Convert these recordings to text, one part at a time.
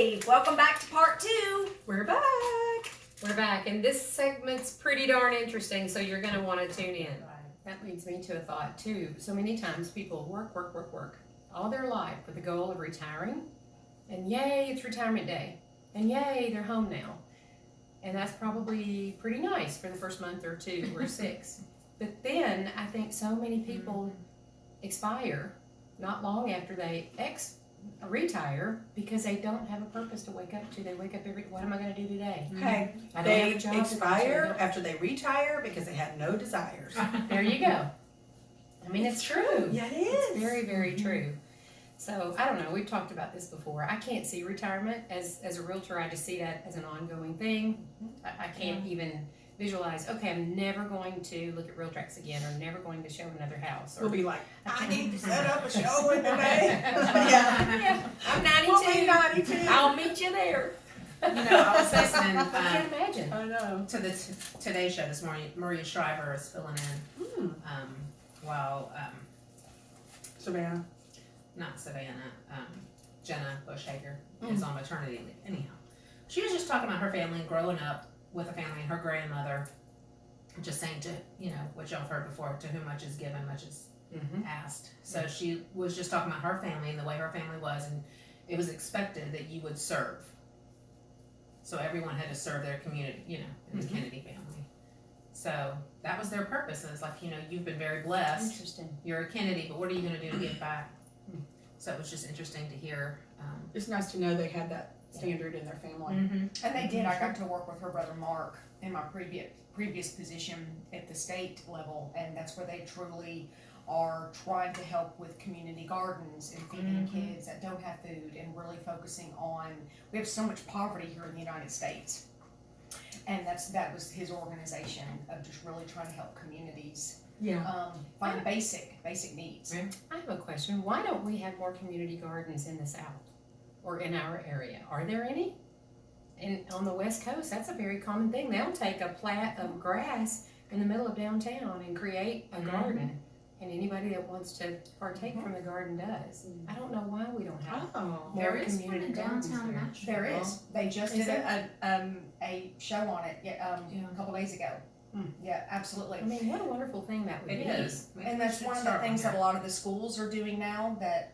Hey, welcome back to part 2. We're back. We're back, and this segment's pretty darn interesting, so you're going to want to tune in. That leads me to a thought, too. So many times people work all their life with the goal of retiring, and yay, it's retirement day, and yay, they're home now. And that's probably pretty nice for the first month or 2 or 6. But then I think so many people expire not long after they retire because they don't have a purpose to wake up to. They wake up what am I going to do today? Hey, I don't they have a job expire after they retire because they had no desires. There you go. I mean, it's true. Yeah, it It's is. very, very true. So, I don't know, we've talked about this before. I can't see retirement as a realtor. I just see that as an ongoing thing. I can't even visualize, okay, I'm never going to look at Realtrax again or never going to show another house. Or, We'll be like, I I need to set up a showing today. yeah, I'm 92. We'll be 92. I'll meet you there. You know, I was listening I can't imagine. I know. to the Today Show this morning. Maria Shriver is filling in while Savannah. not Savannah, Jenna Bush-Hager is on maternity leave. Anyhow, she was just talking about her family and growing up with a family and her grandmother. Just saying to, you know, what y'all have heard before, to whom much is given, much is asked. So she was just talking about her family and the way her family was, and it was expected that you would serve. So everyone had to serve their community, you know, in the Kennedy family. So that was their purpose. And it's like, you know, you've been very blessed. Interesting. You're a Kennedy, but what are you going to do to give back? So it was just interesting to hear. It's nice to know they had that standard in their family. And they did. I got to work with her brother Mark in my previous position at the state level, and that's where they truly are trying to help with community gardens and feeding kids that don't have food, and really focusing on, we have so much poverty here in the United States, and that was his organization of just really trying to help communities find basic needs. I have a question. Why don't we have more community gardens in the South or in our area? Are there any? And on the West Coast, that's a very common thing. They'll take a plat of grass in the middle of downtown and create a garden. And anybody that wants to partake from the garden does. I don't know why we don't have more There is one community in gardens downtown here. Nashville. There is. They just Is did a show on it a couple days ago. Yeah, absolutely. I mean, what a wonderful thing that would It be. is. And that's one of the things that a lot of the schools are doing now, that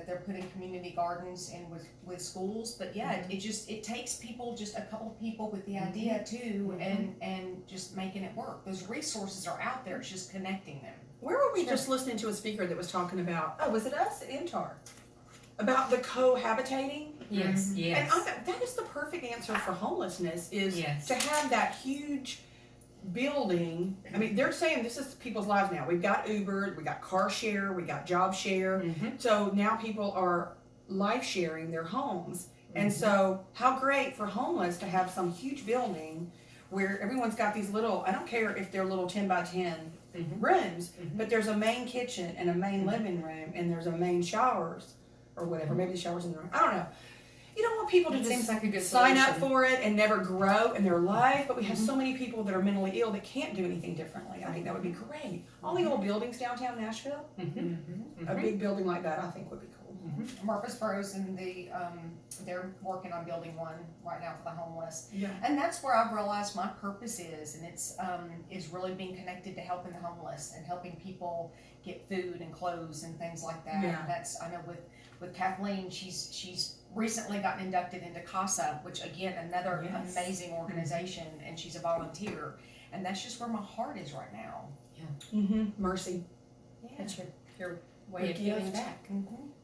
they're putting community gardens in with schools. But yeah, it takes people, just a couple of people with the idea too, and just making it work. Those resources are out there. It's just connecting them. Where were we just listening to a speaker that was talking about, was it us at INTAR? About the cohabitating? Yes, And yes. I thought that is the perfect answer for homelessness, is Yes. to have that huge building. I mean, they're saying this is people's lives now. We've got Uber, we got car share, we got job share. So now people are life sharing their homes. And so how great for homeless to have some huge building where everyone's got these little, I don't care if they're little 10 by 10 rooms, but there's a main kitchen and a main living room, and there's a main showers or whatever. Maybe the shower's in the room. I don't know. You don't want people to It just seems like a good sign up solution. for it and never grow in their life, but we have so many people that are mentally ill that can't do anything differently. I think that would be great. All the old buildings downtown Nashville, a big building like that I think would be cool. Murfreesboro's in they're working on building one right now for the homeless. Yeah. And that's where I've realized my purpose is, and it's is really being connected to helping the homeless and helping people get food and clothes and things like that. Yeah. And that's, I know with Kathleen, she's recently gotten inducted into CASA, which again, another amazing organization, and she's a volunteer. And that's just where my heart is right now. Mercy. Yeah. That's your way of giving back.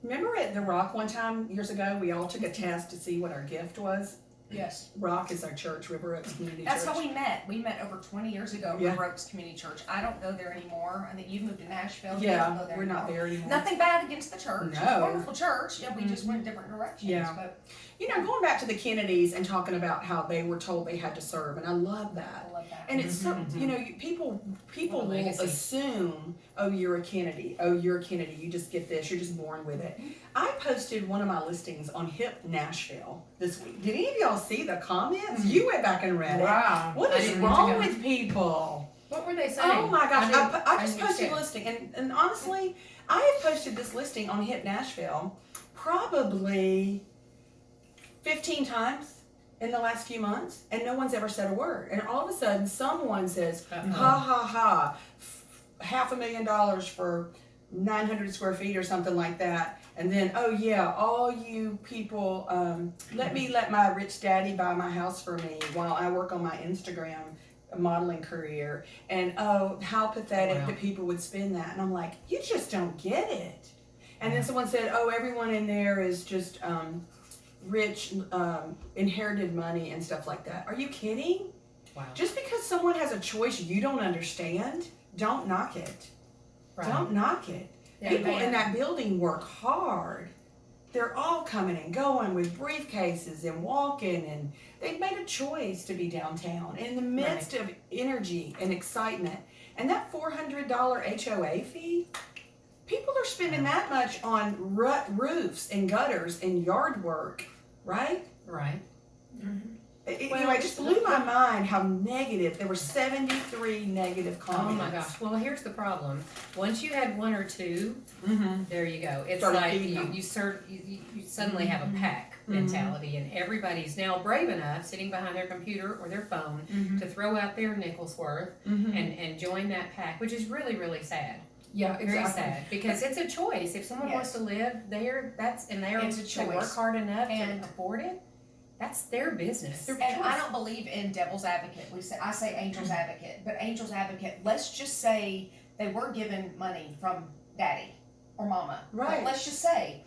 Remember at The Rock one time years ago, we all took a test to see what our gift was? Yes. Rock is our church, River Oaks Community That's Church. how we met. We met over 20 years ago at Yeah. River Oaks Community Church. I don't go there anymore. I think you've moved to Nashville. You Yeah, don't go there we're not anymore. there anymore. Nothing bad against the church. It's a No. wonderful church. Yeah, we just went different directions. Yeah. But You know, going back to the Kennedys and talking about how they were told they had to serve, and I love that. I love that. And it's so, you know, people What a will legacy. assume, oh, you're a Kennedy. Oh, you're a Kennedy. You just get this. You're just born with it. I posted one of my listings on Hip Nashville this week. Did any of y'all see the comments? You went back and read it. Wow. What I is didn't get to wrong go. with people? What were they saying? Oh my gosh, I just didn't posted check. a listing, and honestly, I have posted this listing on Hip Nashville probably 15 times in the last few months, and no one's ever said a word. And all of a sudden, someone says, ha ha ha, $500,000 for 900 square feet or something like that. And then, oh yeah, all you people, let my rich daddy buy my house for me while I work on my Instagram modeling career. And oh, how pathetic that people would spend that. And I'm like, you just don't get it. And then someone said, oh, everyone in there is just rich, inherited money and stuff like that. Are you kidding? Wow. Just because someone has a choice you don't understand, don't knock it. Right. Don't knock it. Yeah, People man. in that building work hard. They're all coming and going with briefcases and walking, and they've made a choice to be downtown in the midst of energy and excitement. And that $400 HOA fee, people are spending that much on roofs and gutters and yard work, right? Right. Anyway, it just blew my mind how negative. There were 73 negative comments. Oh my gosh. Well, here's the problem. Once you had one or two, there you go. It's Started like feeding them. you suddenly have a pack mentality, and everybody's now brave enough, sitting behind their computer or their phone, to throw out their nickel's worth and join that pack, which is really, really sad. Yeah, Very exactly. sad, because it's a choice. If someone wants to live there, It's a to choice. work hard enough And- to afford it, that's their business. Their And I choice. don't believe in devil's advocate. I say angel's advocate, but angel's advocate. Let's just say they were given money from daddy or mama. Right. But let's just say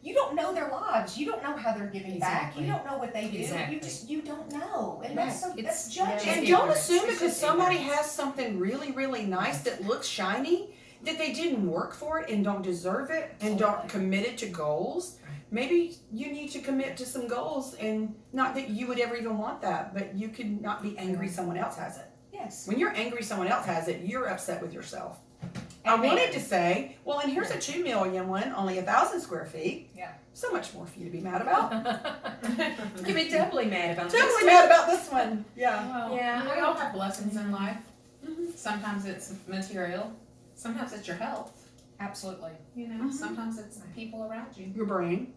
you don't know their lives. You don't know how they're giving back. Exactly. You don't know what they do. Exactly. You don't know, and that's It's- judging. And Yeah. don't assume It's because just somebody ignorance. has something really, really nice that looks shiny that they didn't work for it and don't deserve it and don't Absolutely. commit it to goals. Maybe you need to commit to some goals, and not that you would ever even want that, but you could not be angry someone else has it. Yes. When you're angry someone else has it, you're upset with yourself. I And wanted man. to say, well, and here's a 2 million one, only 1,000 square feet. Yeah. So much more for you to be mad about. You can be doubly mad about this. Totally mad about this one. Yeah. Well, Yeah. we all have blessings in life. Sometimes it's material. Sometimes it's your health. Absolutely. You know, sometimes it's people around you. Your brain.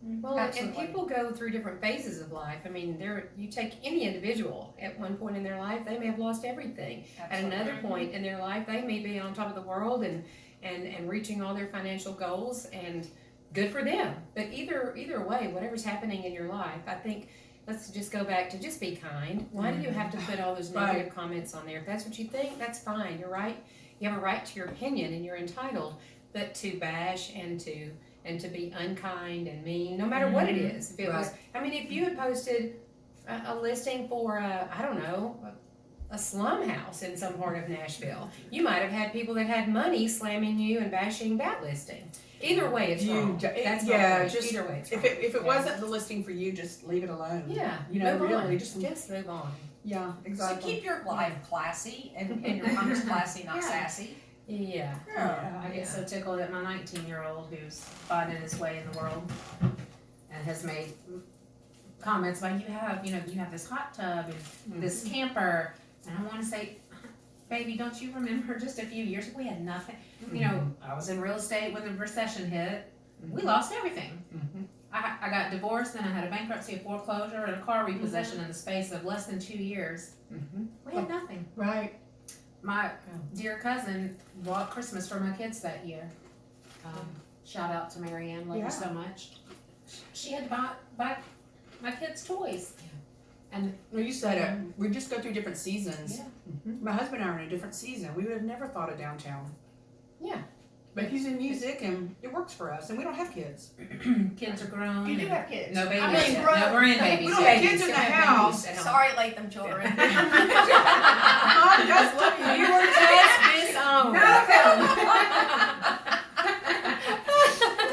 Well, and Absolutely. people go through different phases of life. I mean, you take any individual at one point in their life, they may have lost everything. Absolutely. At another point in their life, they may be on top of the world and reaching all their financial goals, and good for them. But either way, whatever's happening in your life, I think let's just go back to just be kind. Why do you have to put all those negative comments on there? If that's what you think, that's fine. You're right. You have a right to your opinion, and you're entitled. But to bash and to be unkind and mean, no matter what it is. If it was, I mean, if you had posted a listing for a slum house in some part of Nashville, you might have had people that had money slamming you and bashing that listing. Either way, it's wrong. That's my point. just Either way, it's wrong. if it wasn't the listing for you, just leave it alone. Yeah, You know, move really, on. just move on. yeah, So exactly. keep your life classy and your comments classy, not Yeah. sassy. Yeah. Yeah. I get so tickled at my 19-year-old who's finding his way in the world and has made comments about you have this hot tub and this camper, and I want to say, baby, don't you remember just a few years ago we had nothing? You know, I was in real estate when the recession hit. We lost everything. I got divorced, then I had a bankruptcy, a foreclosure, and a car repossession in the space of less than 2 years. We had nothing. Right. My dear cousin bought Christmas for my kids that year. Shout out to Marianne, love Yeah. you so much. She had bought my kids toys. And Well, you said it. We just go through different seasons. Yeah. My husband and I are in a different season. We would have never thought of downtown. Yeah. But he's in music, and it works for us, and we don't have kids. kids are grown. You do and have kids. no babies I mean, yet. bro- No grandbabies we don't yet. have kids in the Still have house. babies at home. Sorry, Latham children. I just love you. You were just disowned.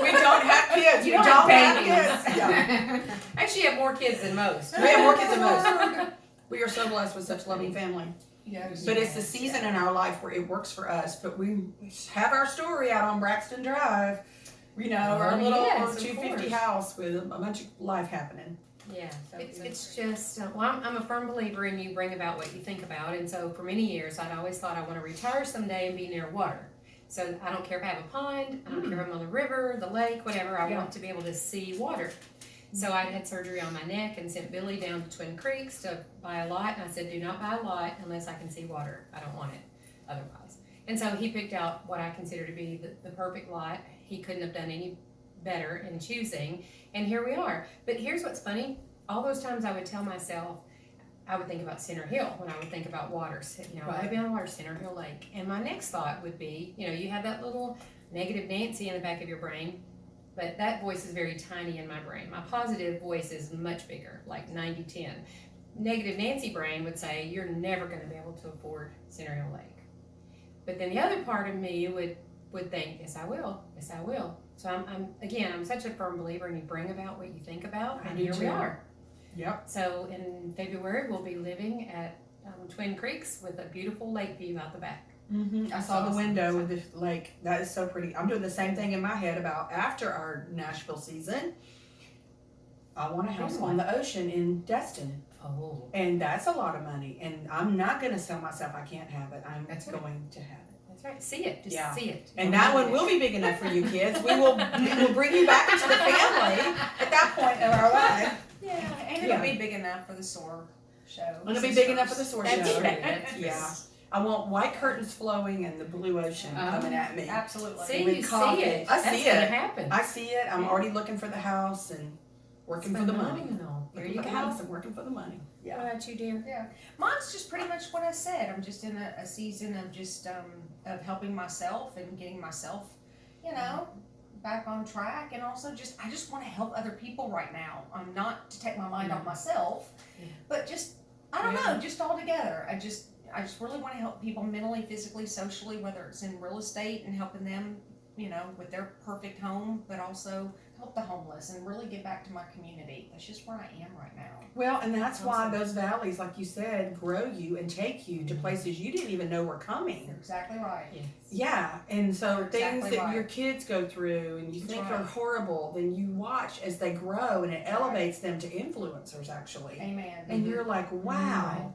We don't have kids. You we don't don't have have babies. kids. Yeah. Actually, you have more kids than most. We have more kids than most. We are so blessed with such a loving family. Yes. But it's the season in our life where it works for us. But we have our story out on Braxton Drive. You know, our little yes, of 250 course. house with a bunch of life happening. Yeah, it's just, well, I'm a firm believer in you bring about what you think about, and so for many years I'd always thought I want to retire someday and be near water. So I don't care if I have a pond, I don't care if I'm on the river, the lake, whatever, I want to be able to see water. So I had surgery on my neck and sent Billy down to Twin Creeks to buy a lot. And I said, do not buy a lot unless I can see water. I don't want it otherwise. And so he picked out what I consider to be the perfect lot. He couldn't have done any better in choosing. And here we are. But here's what's funny. All those times I would tell myself, I would think about Center Hill when I would think about water. You know, I want to be on the water, Center Hill Lake. And my next thought would be, you know, you have that little negative Nancy in the back of your brain, but that voice is very tiny in my brain. My positive voice is much bigger, like 90-10. Negative Nancy brain would say, you're never going to be able to afford Center Hill Lake. But then the other part of me would think, yes, I will. Yes, I will. So I'm such a firm believer in you bring about what you think about, and here we are. Yep. So in February, we'll be living at Twin Creeks with a beautiful lake view out the back. I saw the window with the lake. That is so pretty. I'm doing the same thing in my head about after our Nashville season. I want a house on the ocean in Destin. Oh. And that's a lot of money. And I'm not going to sell myself. I can't have it. I'm That's right. going to have it. That's right. See it. Just see it. And that one will be big enough for you kids. We will bring you back into the family at that point in our life. Yeah, and it'll be big enough for the SOAR show. It'll be big enough for the SOAR show. That's right. Yeah. I want white curtains flowing and the blue ocean coming at me. Absolutely. See, With you coffee. see it. I see That's it. gonna happen. I see it. I'm already looking for the house and working for the money. Phenomenal. There Looking you for go. the house and working for the money. What about you, dear? Yeah, mine's just pretty much what I said. I'm just in a season of just of helping myself and getting myself, you know, back on track, and also I just want to help other people right now. I'm not to take my mind off myself, but just I don't know, just all together. I just really want to help people mentally, physically, socially, whether it's in real estate and helping them, you know, with their perfect home, but also help the homeless and really get back to my community. That's just where I am right now. Well, and that's why those valleys, like you said, grow you and take you to places you didn't even know were coming. You're exactly right. Yeah, and so You're things exactly that right. your kids go through and you That's think right. are horrible, then you watch as they grow and it elevates them to influencers actually. Amen. And you're like, wow.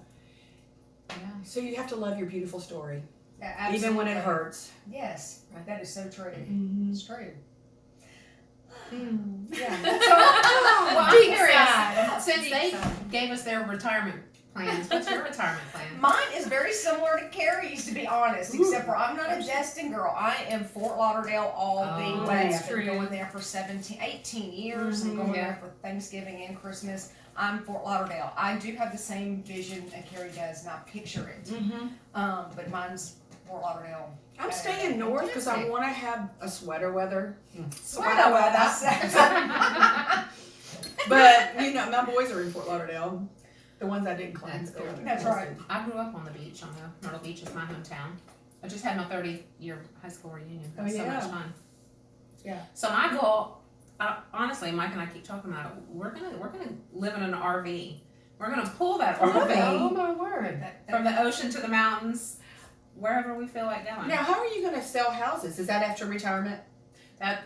Yeah. So you have to love your beautiful story, Yeah, even when it absolutely. hurts. Yes, that is so true. Mm-hmm. It's true. Yeah. So, Well, I'm Deep curious, side. since they gave us their retirement plans, what's your retirement plan? mine is very similar to Carrie's, to be honest, except for I'm not a Destin girl. I am Fort Lauderdale all the Oh, way. that's I've been true. going there for 18 years and going there for Thanksgiving and Christmas. I'm Fort Lauderdale. I do have the same vision that Carrie does, and I picture it. Mm-hmm. But mine's Fort Lauderdale. I'm staying north because I want to have a sweater weather. Sweater weather. But, you know, my boys are in Fort Lauderdale. The ones I didn't claim. That's good. That's right. I grew up on the beach. Myrtle Beach is my hometown. I just had my 30-year high school reunion. It was so much fun. Yeah. So my goal, honestly, Mike and I keep talking about it. We're gonna live in an RV. We're gonna pull that Oh RV my word. from the ocean to the mountains, wherever we feel like going. Now, how are you going to sell houses? Is that after retirement?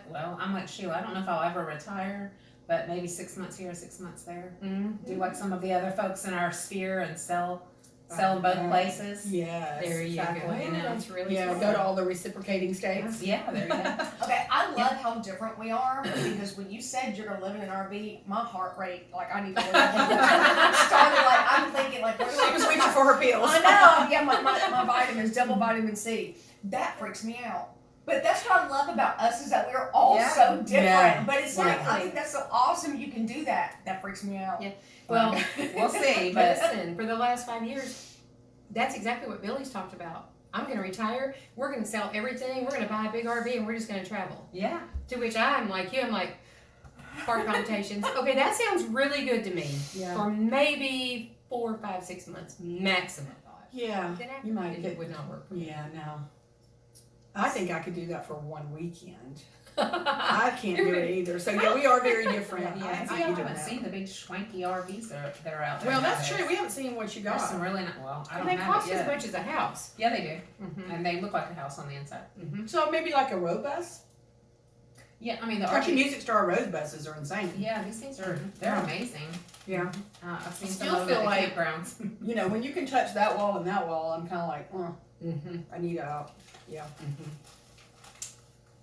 Well, I'm like Sheila. I don't know if I'll ever retire, but maybe 6 months here, 6 months there. Do like some of the other folks in our sphere and sell in both places. Yes. There you exactly. go. You know. That's really Yeah, smart. go to all the reciprocating states. Yeah, there you go. Okay, I love how different we are because when you said you're gonna live in an RV, my heart rate, like I need to live started like I'm thinking like where do She was reaching for her pills. I know, yeah, my vitamins, double vitamin C. That freaks me out. But that's what I love about us is that we're all so different. Yeah. But it's like I think that's so awesome you can do that. That freaks me out. Yeah. Well, We'll see, but listen, for the last 5 years, that's exactly what Billy's talked about. I'm going to retire. We're going to sell everything. We're going to buy a big RV and we're just going to travel. yeah. To which I'm like you. I'm like, heart palpitations. Okay, that sounds really good to me. Yeah. For maybe 4, 5, 6 months maximum. Yeah. Then after You might it get. would not work for me. Yeah, no. I think I could do that for one weekend. I can't do it either. So yeah, we are very different. Yeah, Yeah, See, I haven't seen the big schwanky RVs that are out there. Well, that's nowadays. true. We haven't seen what you There's got. some really not, well, I And don't they have cost it as yet. much as a house. Yeah, they do. Mm-hmm. And they look like a house on the inside. Mm-hmm. So maybe like a road bus. Yeah, I mean, the Country RV, Music Star road buses are insane. yeah, these things are, they're amazing. Yeah. I've seen I some still of them feel at like- the campgrounds. You know, when you can touch that wall and that wall, I'm kind of like, Mm-hmm. I need out. Yeah.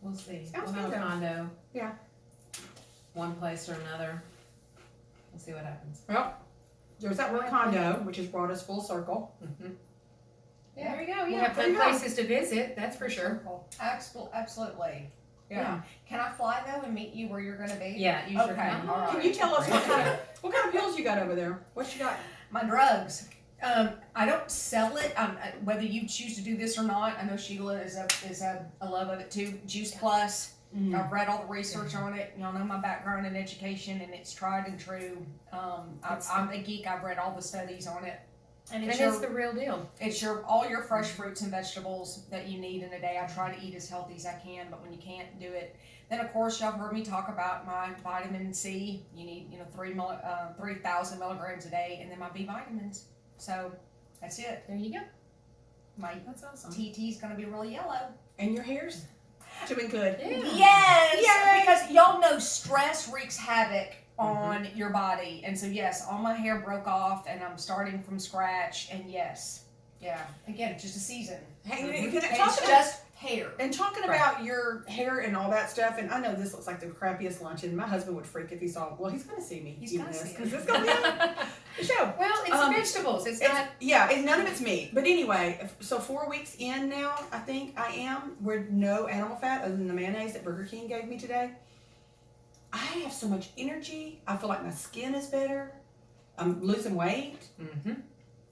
We'll see. Sounds We'll have good, a though. condo. Yeah. One place or another. We'll see what happens. Well, there's that work condo, which has brought us full circle. There you go. Yeah, You have there fun you go. places to visit, that's for sure. Absolutely. Yeah. Can I fly though and meet you where you're gonna be? Yeah, use your Okay. phone. All Can right. you tell us what kind of pills you got over there? What you got? My drugs. I don't sell it. Whether you choose to do this or not, I know Sheila is a love of it too. Juice Plus. I've read all the research on it. Y'all know my background in education, and it's tried and true. I'm a geek. I've read all the studies on it, and And it's it's the real deal. all your fresh fruits and vegetables that you need in a day. I try to eat as healthy as I can, but when you can't do it, then of course y'all heard me talk about my vitamin C. You need 3,000 milligrams a day, and then my B vitamins. So that's it. There you go. My That's awesome. TT's gonna be really yellow. And your hair's doing good. Yeah. Yes, Yay! because y'all know stress wreaks havoc on your body, and so yes, all my hair broke off, and I'm starting from scratch. And yes, again, just a season. Hey, It's talking just hair. about your hair and all that stuff, and I know this looks like the crappiest luncheon. My husband would freak if he saw. Well, he's going to see me He's eating gonna this see because it. it's going to be on the show. Well, it's vegetables. It's not. None of it's meat. But anyway, so 4 weeks in now, I think I am. With no animal fat other than the mayonnaise that Burger King gave me today. I have so much energy. I feel like my skin is better. I'm losing weight.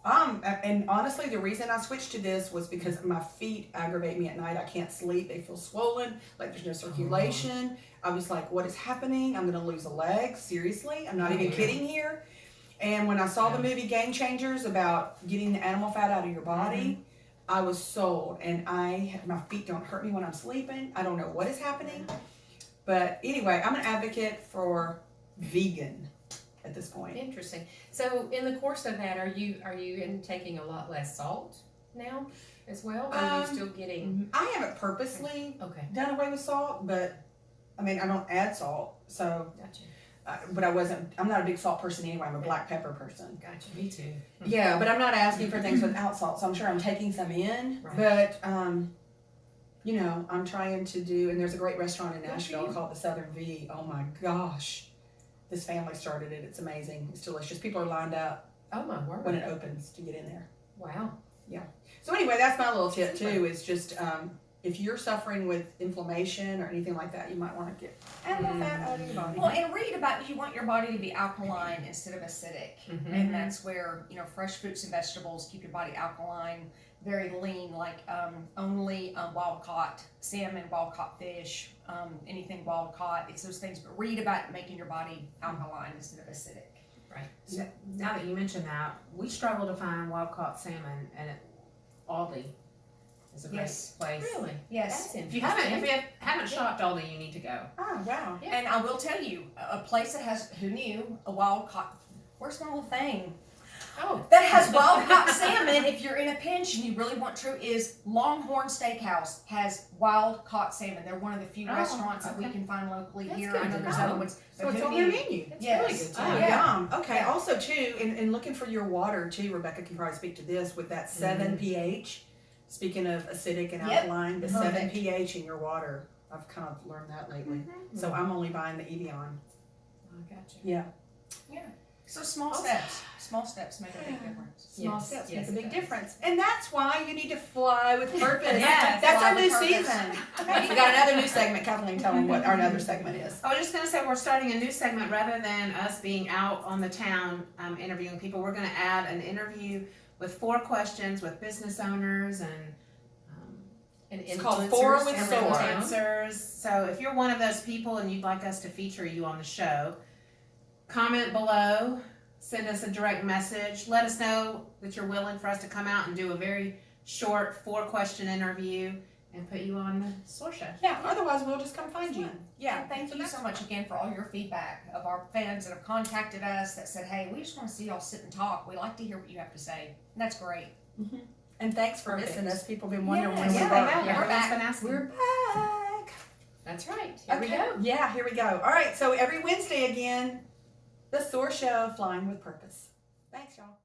And honestly, the reason I switched to this was because my feet aggravate me at night. I can't sleep. They feel swollen, like there's no circulation. I was like, what is happening? I'm going to lose a leg. Seriously? I'm not even kidding here. And when I saw the movie Game Changers about getting the animal fat out of your body, I was sold. And my feet don't hurt me when I'm sleeping. I don't know what is happening. But anyway, I'm an advocate for vegan at this point. Interesting. So in the course of that, are you taking a lot less salt now as well? Or are you still getting? I haven't purposely Okay, done away with salt, but I mean, I don't add salt, so. gotcha. But I'm not a big salt person anyway. I'm a black pepper person. Gotcha. Me too. Yeah, but I'm not asking for things without salt, so I'm sure I'm taking some in. Right. But I'm trying to do, and there's a great restaurant in Good for Nashville you. called the Southern V. Oh my gosh, this family started it. It's amazing. It's delicious. People are lined up Oh my word! when it opens to get in there. Wow. So anyway, that's my little tip too. Is just if you're suffering with inflammation or anything like that, you might want to get animal fat out of your body. Well, and read about you want your body to be alkaline instead of acidic, and that's where fresh fruits and vegetables keep your body alkaline, very lean, like only wild caught salmon, wild caught fish, anything wild caught. It's those things. But read about making your body alkaline instead of acidic. Right. So now that you mention that, we struggle to find wild caught salmon, and Aldi is a great Yes. place. Really? Yes. That's If you interesting. haven't shopped Aldi, you need to go. Oh wow. Yeah. And I will tell you, a place that has, who knew, a wild caught, where's my little thing? Oh. That has wild caught salmon, if you're in a pinch and you really want to, is Longhorn Steakhouse has wild caught salmon. They're one of the few Oh, restaurants that we okay. can find locally That's here. good I know to there's know. other ones. So but it's who on their knew? menu. That's Yes. really good to Oh, know. Yeah. yum. Okay. Yeah. Also, too, in looking for your water, too, Rebecca can probably speak to this with that 7 pH. Speaking of acidic and Yep. alkaline, the Perfect. 7 pH in your water. I've kind of learned that lately. So I'm only buying the Evian. I gotcha. Yeah. So small steps make a big difference. Small Yes, steps yes, make a it big does. difference. And that's why you need to fly with purpose. Yes, That's fly our with new purpose. season. We got another new segment. Kathleen, tell them what our other segment is. I was just going to say we're starting a new segment rather than us being out on the town interviewing people. We're going to add an interview with 4 questions with business owners and And It's called Four with SOAR. influencers. So if you're one of those people and you'd like us to feature you on the show, comment below, send us a direct message, let us know that you're willing for us to come out and do a very short 4-question interview and put you on the SOAR Show. Yeah, otherwise we'll just come find you. Yeah, thank you so much again for all your feedback of our fans that have contacted us that said, hey, we just want to see y'all sit and talk. We like to hear what you have to say. And that's great. And thanks for Perfect. missing us. People have been wondering when Yes. we Yeah, were they back. have. Yeah, We're everyone's back. been asking. We're back. That's right. Here we Okay. go. Yeah, here we go. All right, so every Wednesday again, the SOAR Show, Flying with Purpose. Thanks, y'all.